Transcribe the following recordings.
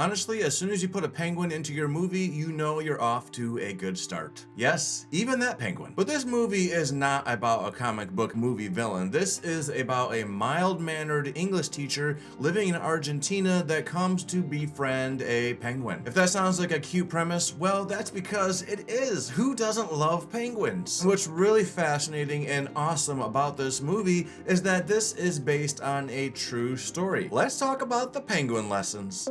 Honestly, as soon as you put a penguin into your movie, you know you're off to a good start. Yes, even that penguin. But this movie is not about a comic book movie villain. This is about a mild-mannered English teacher living in Argentina that comes to befriend a penguin. If that sounds like a cute premise, well, that's because it is. Who doesn't love penguins? What's really fascinating and awesome about this movie is that this is based on a true story. Let's talk about the penguin lessons.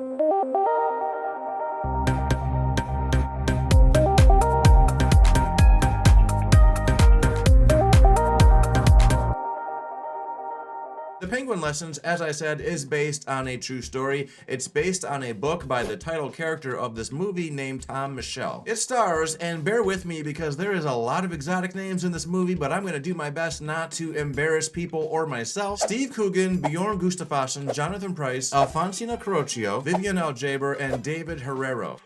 The Penguin Lessons, as I said, is based on a true story. It's based on a book by the title character of this movie named Tom Michel. It stars, and bear with me because there is a lot of exotic names in this movie, but I'm going to do my best not to embarrass people or myself. Steve Coogan, Björn Gustafsson, Jonathan Pryce, Alfonsina Carrocio, Vivian El Jaber, and David Herrero.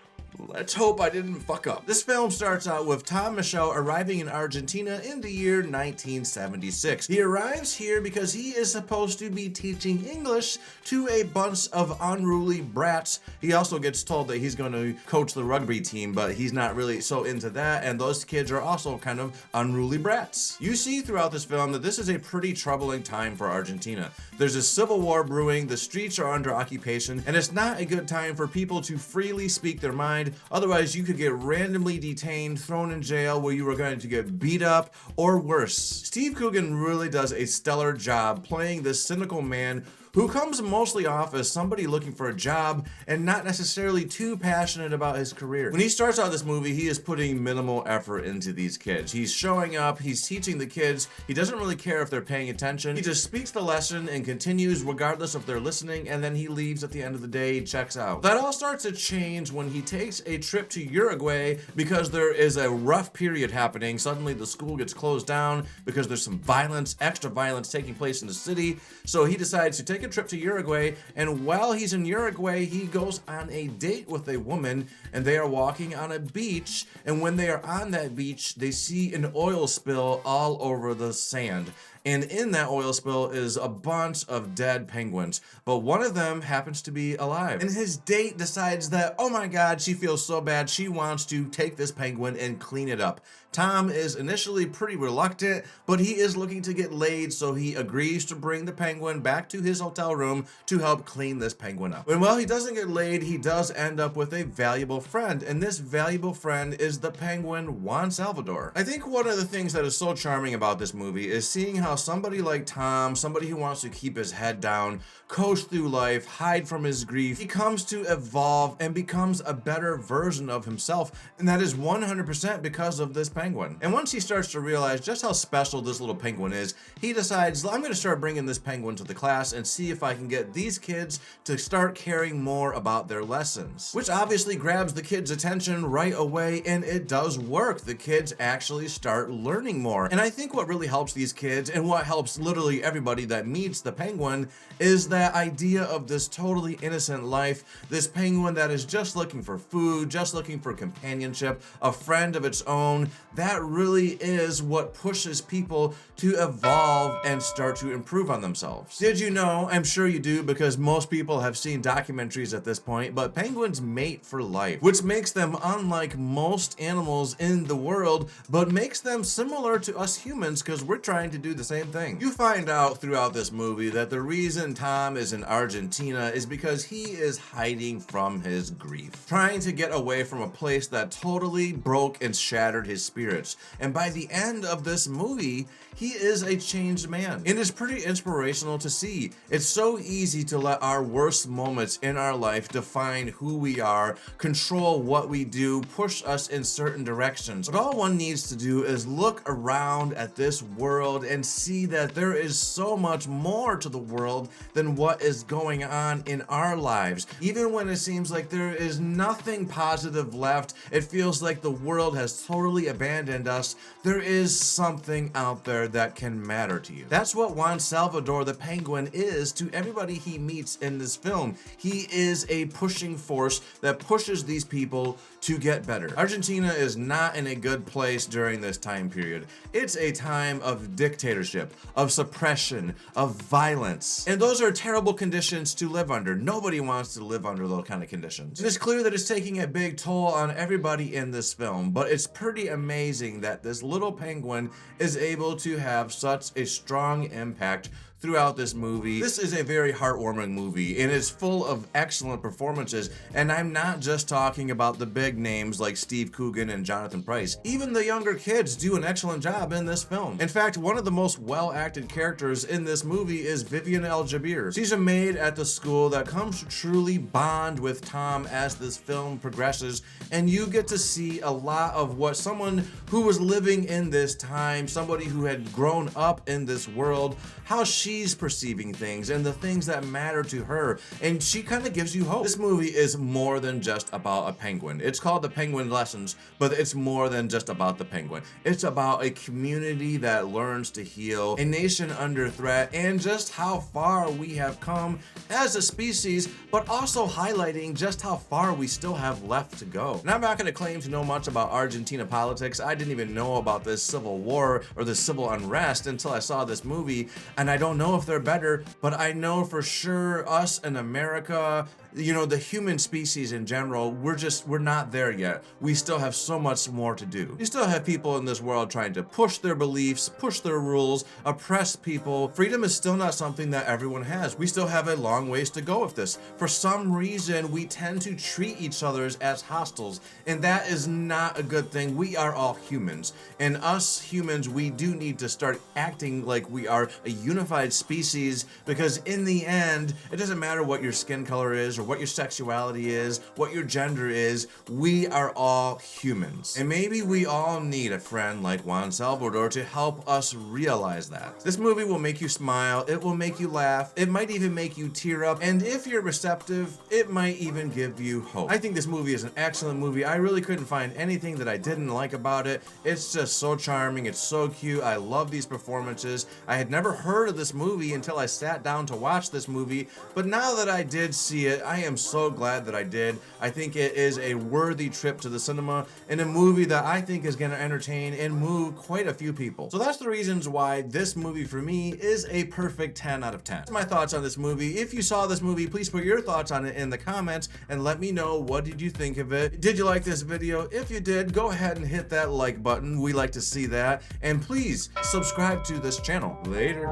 Let's hope I didn't fuck up. This film starts out with Tom Michel arriving in Argentina in the year 1976. He arrives here because he is supposed to be teaching English to a bunch of unruly brats. He also gets told that he's going to coach the rugby team, but he's not really so into that, and those kids are also kind of unruly brats. You see throughout this film that this is a pretty troubling time for Argentina. There's a civil war brewing, the streets are under occupation, and it's not a good time for people to freely speak their mind. Otherwise, you could get randomly detained, thrown in jail, where you were going to get beat up, or worse. Steve Coogan really does a stellar job playing this cynical man who comes mostly off as somebody looking for a job and not necessarily too passionate about his career. When he starts out this movie, he is putting minimal effort into these kids. He's showing up, he's teaching the kids, he doesn't really care if they're paying attention. He just speaks the lesson and continues regardless if they're listening, and then he leaves at the end of the day, he checks out. That all starts to change when he takes a trip to Uruguay because there is a rough period happening. Suddenly the school gets closed down because there's some violence, extra violence taking place in the city. So he decides to take a trip to Uruguay, and while he's in Uruguay, he goes on a date with a woman, and they are walking on a beach, and when they are on that beach, they see an oil spill all over the sand. And in that oil spill is a bunch of dead penguins, but one of them happens to be alive. And his date decides that, oh my god, she feels so bad, she wants to take this penguin and clean it up. Tom is initially pretty reluctant, but he is looking to get laid, so he agrees to bring the penguin back to his hotel room to help clean this penguin up. And while he doesn't get laid, he does end up with a valuable friend, and this valuable friend is the penguin Juan Salvador. I think one of the things that is so charming about this movie is seeing how somebody like Tom, somebody who wants to keep his head down, coast through life, hide from his grief, he comes to evolve and becomes a better version of himself, and that is 100% because of this penguin. And once he starts to realize just how special this little penguin is, he decides, I'm going to start bringing this penguin to the class and see if I can get these kids to start caring more about their lessons. Which obviously grabs the kids' attention right away, and it does work. The kids actually start learning more. And I think what really helps these kids, and what helps literally everybody that meets the penguin, is that idea of this totally innocent life, this penguin that is just looking for food, just looking for companionship, a friend of its own. That really is what pushes people to evolve and start to improve on themselves. Did you know? I'm sure you do, because most people have seen documentaries at this point, but penguins mate for life, which makes them unlike most animals in the world, but makes them similar to us humans because we're trying to do the same thing. You find out throughout this movie that the reason Tom is in Argentina is because he is hiding from his grief, trying to get away from a place that totally broke and shattered his spirit. And by the end of this movie, he is a changed man. And it's pretty inspirational to see. It's so easy to let our worst moments in our life define who we are, control what we do, push us in certain directions. But all one needs to do is look around at this world and see that there is so much more to the world than what is going on in our lives. Even when it seems like there is nothing positive left, it feels like the world has totally abandoned us, there is something out there that can matter to you. That's what Juan Salvador the penguin is to everybody he meets in this film. He is a pushing force that pushes these people to get better. Argentina is not in a good place during this time period. It's a time of dictatorship. dictatorship, of suppression, of violence. And those are terrible conditions to live under. Nobody wants to live under those kind of conditions. It is clear that it's taking a big toll on everybody in this film, but it's pretty amazing that this little penguin is able to have such a strong impact throughout this movie. This is a very heartwarming movie, and it's full of excellent performances, and I'm not just talking about the big names like Steve Coogan and Jonathan Pryce. Even the younger kids do an excellent job in this film. In fact, one of the most well-acted characters in this movie is Vivian El Jaber. She's a maid at the school that comes to truly bond with Tom as this film progresses, and you get to see a lot of what someone who was living in this time, somebody who had grown up in this world, how she's perceiving things and the things that matter to her, and she kind of gives you hope. This movie is more than just about a penguin. It's called The Penguin Lessons, but it's more than just about the penguin. It's about a community that learns to heal, a nation under threat, and just how far we have come as a species, but also highlighting just how far we still have left to go. And I'm not going to claim to know much about Argentina politics. I didn't even know about this civil war or this civil unrest until I saw this movie, and I don't know if they're better, but I know for sure us in America, you know, the human species in general, we're not there yet. We still have so much more to do. You still have people in this world trying to push their beliefs, push their rules, oppress people. Freedom is still not something that everyone has. We still have a long ways to go with this. For some reason, we tend to treat each other as hostiles, and that is not a good thing. We are all humans, and us humans, we do need to start acting like we are a unified species, because in the end, it doesn't matter what your skin color is or what your sexuality is, what your gender is, we are all humans. And maybe we all need a friend like Juan Salvador to help us realize that. This movie will make you smile, it will make you laugh, it might even make you tear up, and if you're receptive, it might even give you hope. I think this movie is an excellent movie. I really couldn't find anything that I didn't like about it. It's just so charming, it's so cute, I love these performances. I had never heard of this movie until I sat down to watch this movie, but now that I did see it, I am so glad that I did. I think it is a worthy trip to the cinema and a movie that I think is going to entertain and move quite a few people. So that's the reasons why this movie for me is a perfect 10 out of 10. That's my thoughts on this movie. If you saw this movie, please put your thoughts on it in the comments and let me know, what did you think of it? Did you like this video? If you did, go ahead and hit that like button. We like to see that. And please subscribe to this channel. Later.